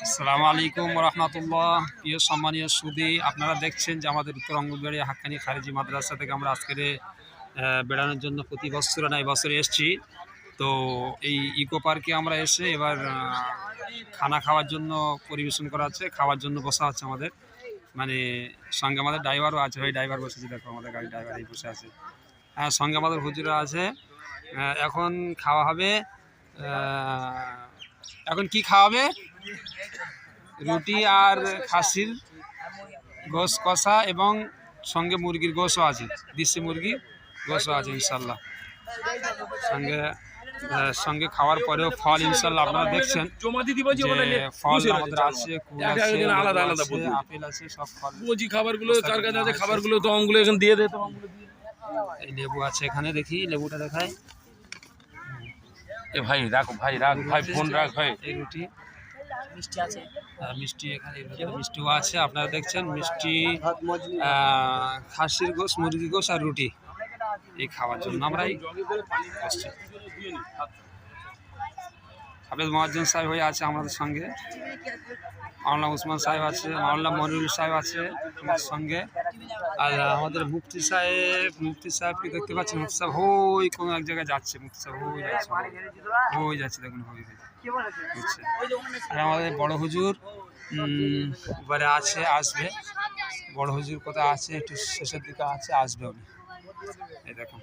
আসসালামু আলাইকুম রহমতুল্লাহ। প্রিয় সম্মানীয় সুদী, আপনারা দেখছেন যে আমাদের উত্তর অঙ্গনবাড়ি হাক্কানি খারিজি মাদ্রাসা থেকে আমরা আজকের বেড়ানোর জন্য প্রতি বছর না এই বছরে এসেছি। তো এই ইকো পার্কে আমরা এসে এবার খানা খাওয়ার জন্য পরিবেশন করা আছে, খাওয়ার জন্য বসা আছে আমাদের, মানে সঙ্গে আমাদের ড্রাইভারও আছে। ওই ড্রাইভার বসেছে, দেখো আমাদের গাড়ি ড্রাইভার এই বসে আছে। হ্যাঁ, সঙ্গে আমাদের হুজুরা আছে। এখন খাওয়া হবে। এখন কি খাওয়াবে? রুটি আর খাসির গোশ কষা এবং সঙ্গে মুরগির গোশও আছে, দেশি মুরগি গোশও আছে ইনশাল্লাহ। সঙ্গে খাওয়ার পরেও ফল ইনশাল্লাহ আপনারা দেখছেন যে ফল আমাদের আছে, কুল আছে, আপেল আছে, সব ফল খাবারগুলো কার কাছে আছে, খাবারগুলো তো আমগুলো এখন দিয়ে দে। এই লেবু আছে এখানে, দেখি লেবুটা দেখায়। এ ভাই রাখ, ভাই রাখ, ভাই ফোন রাখ। ভাই এই রুটি মিষ্টি আছে, মিষ্টি এখানে মিষ্টিও আছে। আপনারা দেখছেন মিষ্টি, খাসির গোশ, মুরগি গোশ আর রুটি এই খাওয়ার জন্য আমরাই আসছি। হাফেজ মোয়াজ্জেম সাহেব হয়ে আছে আমাদের সঙ্গে, মাওলানা উসমান সাহেব আছে, মাওলানা মনিরুল সাহেব আছে আমাদের সঙ্গে। আর আমাদের মুফতি সাহেবকে দেখতে পাচ্ছেন। মুফতি সাহেব হই কোনো এক জায়গায় যাচ্ছে, মুফতি সাহেব হই যাচ্ছে দেখুন, হই বুঝছে। আর আমাদের বড় হুজুর এবারে আছে, আসবে। বড় হুজুর কোথায় আছে? একটু শেষের দিকে আছে, আসবে উনি। এই দেখুন,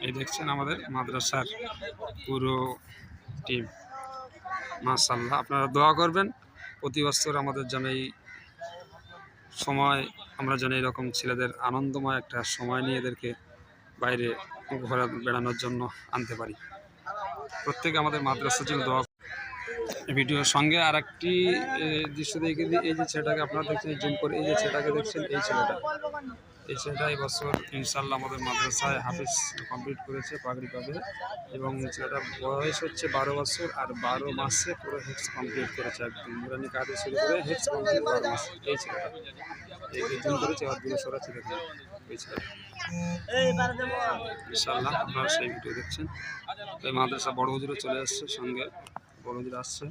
এই দেখছেন আমাদের মাদ্রাসার পুরো টিম। মাশাআল্লাহ, আপনারা দোয়া করবেন প্রতি বছর আমাদের যেন এই সময়, আমরা যেন এরকম ছেলেদের আনন্দময় একটা সময় নিয়ে এদেরকে বাইরে ঘোরা বেড়ানোর জন্য আনতে পারি। প্রত্যেকে আমাদের মাদ্রাসার জন্য দোয়া। ভিডিওর সঙ্গে আর একটি দৃশ্য দেখে দিই। এই যে ছেলেটাকে আপনারা দেখছেন, জুম করে, এই যে ছেলেটাকে দেখছেন, এই ছেলেটা এই বছর ইনশাল্লাহ আমাদের মাদ্রাসায় হাফিজ কমপ্লিট করেছে, পাগড়ি পাবে। এবং ছেলেটার বয়স হচ্ছে 12 বছর, আর 12 মাসে পুরো হেক্স কমপ্লিট করেছে, একদম নুরানি কাজে শুরু করে হেক্স কমপ্লিট 12 মাস। এই ছেলেটা এই জুম করেছে, আর দূরে সরাচ্ছে দেখুন এই ছেলেটা। ইনশাল্লাহ আপনারা সেই ভিডিও দেখছেন। এই মাদ্রাসা বড় হুজুরও চলে আসছে, সঙ্গে বড় হুজুর আসছে।